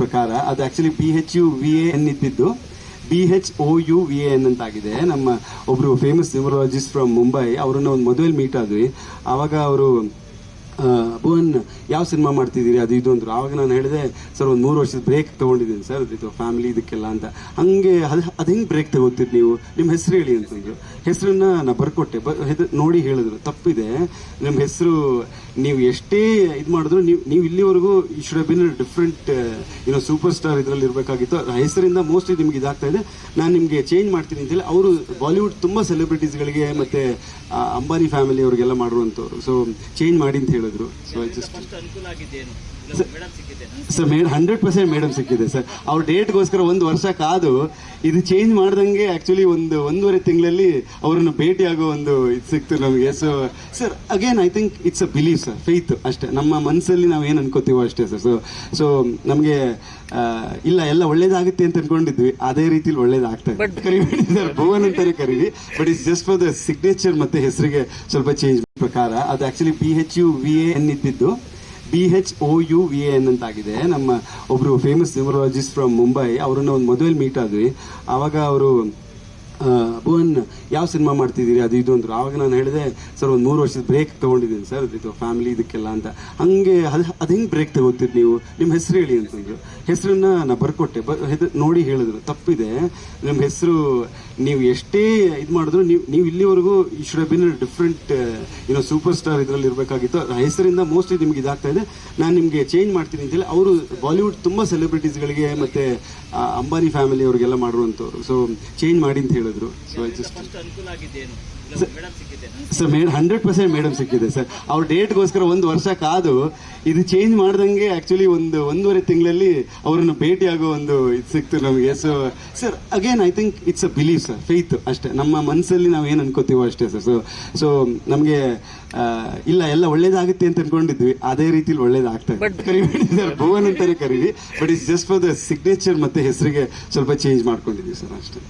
ಪ್ರಕಾರ ಅದು actually BHUVAN ಇದ್ದಿದ್ದು BHOUVAN ಅಂತಾಗಿದೆ. ನಮ್ಮ ಒಬ್ರು ಫೇಮಸ್ ನ್ಯೂಮರಾಲಜಿಸ್ಟ್ ಫ್ರಮ್ ಮುಂಬೈ, ಅವ್ರನ್ನ ಒಂದು ಮದುವೆಲಿ ಮೀಟ್ ಆದ್ವಿ. ಆವಾಗ ಅವರು ಭುವನ್ ಯಾವ ಸಿನಿಮಾ ಮಾಡ್ತಿದ್ದೀರಿ ಅದು ಇದು ಅಂದ್ರು. ಆವಾಗ ನಾನು ಹೇಳಿದೆ, ಸರ್ ಒಂದು 3 ವರ್ಷದ ಬ್ರೇಕ್ ತೊಗೊಂಡಿದ್ದೀನಿ ಸರ್, ಇದು ಫ್ಯಾಮಿಲಿ ಇದಕ್ಕೆಲ್ಲ ಅಂತ. ಹಂಗೆ ಅದು ಹೆಂಗೆ ಬ್ರೇಕ್ ತಗೋತೀರಿ ನೀವು, ನಿಮ್ಮ ಹೆಸರು ಹೇಳಿ ಅಂತಂದ್ರು. ಹೆಸರನ್ನ ನಾ ಬರ್ಕೊಟ್ಟೆ, ನೋಡಿ ಹೇಳಿದ್ರು ತಪ್ಪಿದೆ ನಿಮ್ಮ ಹೆಸರು, ನೀವು ಎಷ್ಟೇ ಇದು ಮಾಡಿದ್ರು ನೀವು ಇಲ್ಲಿವರೆಗೂ you should have been different super star ಇದರಲ್ಲಿ ಇರಬೇಕಾಗಿತ್ತು. ಹೆಸರಿಂದ ಮೋಸ್ಟ್ಲಿ ನಿಮ್ಗೆ ಇದಾಗ್ತಾ ಇದೆ, ನಾನು ನಿಮಗೆ ಚೇಂಜ್ ಮಾಡ್ತೀನಿ ಅಂತೇಳಿ ಅವರು ಬಾಲಿವುಡ್ ತುಂಬ ಸೆಲೆಬ್ರಿಟೀಸ್ಗಳಿಗೆ ಮತ್ತೆ ಅಂಬಾನಿ ಫ್ಯಾಮಿಲಿ ಅವ್ರಿಗೆಲ್ಲ ಮಾಡುವಂಥವ್ರು. ಸೊ ಚೇಂಜ್ ಮಾಡಿ ಅಂತ ಹೇಳಿದ್ರು. So I just sir 100% madam ಸಿಕ್ಕಿದೆ ಸರ್. ಅವ್ರ ಡೇಟ್ಗೋಸ್ಕರ 1 ವರ್ಷ ಕಾದು ಇದು ಚೇಂಜ್ ಮಾಡ್ದಂಗೆ ಆಕ್ಚುಲಿ 1.5 ತಿಂಗಳಲ್ಲಿ ಅವರನ್ನು ಭೇಟಿಯಾಗೋ ಒಂದು ಇದು ಸಿಕ್ತು ನಮಗೆ. So sir again I think it's a believe sir, faith ಅಷ್ಟೇ. ನಮ್ಮ ಮನಸ್ಸಲ್ಲಿ ನಾವು ಏನು ಅನ್ಕೋತೀವೋ ಅಷ್ಟೇ ಸರ್. ಸೊ ನಮಗೆ ಇಲ್ಲ ಎಲ್ಲ ಒಳ್ಳೇದಾಗುತ್ತೆ ಅಂತ ಅನ್ಕೊಂಡಿದ್ವಿ, ಅದೇ ರೀತಿಲಿ ಒಳ್ಳೇದಾಗ್ತಾ ಇದೆ. ಕರಿಬೇಡಿ ಸರ್, ಭುವನ್ ಅಂತಾನೆ ಕರೀರಿ, but it's just for the signature ಮತ್ತೆ ಹೆಸರಿಗೆ ಸ್ವಲ್ಪ ಚೇಂಜ್ ಪ್ರಕಾರ ಅದು ಆಕ್ಚುಲಿ BHUVAN ಇದ್ದಿದ್ದು BHOUVAN ಅಂತಾಗಿದೆ. ನಮ್ಮ ಒಬ್ರು ಫೇಮಸ್ ನ್ಯೂಮರಾಲಜಿಸ್ಟ್ ಫ್ರಮ್ ಮುಂಬೈ, ಅವ್ರನ್ನ ಒಂದು ಮದುವೆಲಿ ಮೀಟ್ ಆದ್ವಿ. ಆವಾಗ ಅವರು ಭುವನ್ ಯಾವ ಸಿನಿಮಾ ಮಾಡ್ತಿದ್ದೀರಿ ಅದು ಇದು ಅಂದ್ರು. ಆವಾಗ ನಾನು ಹೇಳಿದೆ, ಸರ್ ಒಂದು 3 ವರ್ಷದ ಬ್ರೇಕ್ ತೊಗೊಂಡಿದ್ದೀನಿ ಸರ್, ಇದು ಫ್ಯಾಮಿಲಿ ಇದಕ್ಕೆಲ್ಲ ಅಂತ. ಹಂಗೆ ಅದು ಹೆಂಗೆ ಬ್ರೇಕ್ ತಗೋತೀರಿ ನೀವು, ನಿಮ್ಮ ಹೆಸರು ಹೇಳಿ ಅಂತಂದ್ರು. ಹೆಸರನ್ನ ನಾ ಬರ್ಕೊಟ್ಟೆ, ನೋಡಿ ಹೇಳಿದ್ರು ತಪ್ಪಿದೆ ನಿಮ್ಮ ಹೆಸರು, ನೀವು ಎಷ್ಟೇ ಇದು ಮಾಡಿದ್ರು ನೀವು ಇಲ್ಲಿವರೆಗೂ you should have been different super star ಇದರಲ್ಲಿ ಇರಬೇಕಾಗಿತ್ತು. ಹೆಸರಿಂದ ಮೋಸ್ಟ್ಲಿ ನಿಮ್ಗೆ ಇದಾಗ್ತಾ ಇದೆ, ನಾನು ನಿಮಗೆ ಚೇಂಜ್ ಮಾಡ್ತೀನಿ ಅಂತೇಳಿ ಅವರು ಬಾಲಿವುಡ್ ತುಂಬ ಸೆಲೆಬ್ರಿಟೀಸ್ಗಳಿಗೆ ಮತ್ತೆ ಅಂಬಾನಿ ಫ್ಯಾಮಿಲಿ ಅವ್ರಿಗೆಲ್ಲ ಮಾಡುವಂಥವ್ರು. ಸೊ ಚೇಂಜ್ ಮಾಡಿ ಅಂತ ಹೇಳಿದ್ರು. So I just sir 100% madam ಸಿಕ್ಕಿದೆ ಸರ್. ಅವ್ರ ಡೇಟ್ಗೋಸ್ಕರ 1 ವರ್ಷ ಕಾದು ಇದು ಚೇಂಜ್ ಮಾಡ್ದಂಗೆ ಆಕ್ಚುಲಿ 1.5 ತಿಂಗಳಲ್ಲಿ ಅವರನ್ನು ಭೇಟಿಯಾಗೋ ಒಂದು ಇದು ಸಿಕ್ತು ನಮಗೆ. So sir again I think it's a believe sir, faith ಅಷ್ಟೇ. ನಮ್ಮ ಮನಸ್ಸಲ್ಲಿ ನಾವು ಏನು ಅನ್ಕೋತೀವೋ ಅಷ್ಟೇ ಸರ್. ಸೊ ನಮಗೆ ಇಲ್ಲ ಎಲ್ಲ ಒಳ್ಳೇದಾಗುತ್ತೆ ಅಂತ ಅನ್ಕೊಂಡಿದ್ವಿ, ಅದೇ ರೀತಿಲಿ ಒಳ್ಳೇದಾಗ್ತಾ ಇದೆ. ಕರಿಬೇಡಿ ಸರ್, ಭುವನ್ ಅಂತಾನೆ ಕರೀರಿ, but it's just for the signature ಮತ್ತೆ ಹೆಸರಿಗೆ ಸ್ವಲ್ಪ ಚೇಂಜ್ ಮಾಡ್ಕೊಂಡಿದ್ವಿ ಸರ್ ಅಷ್ಟೇ.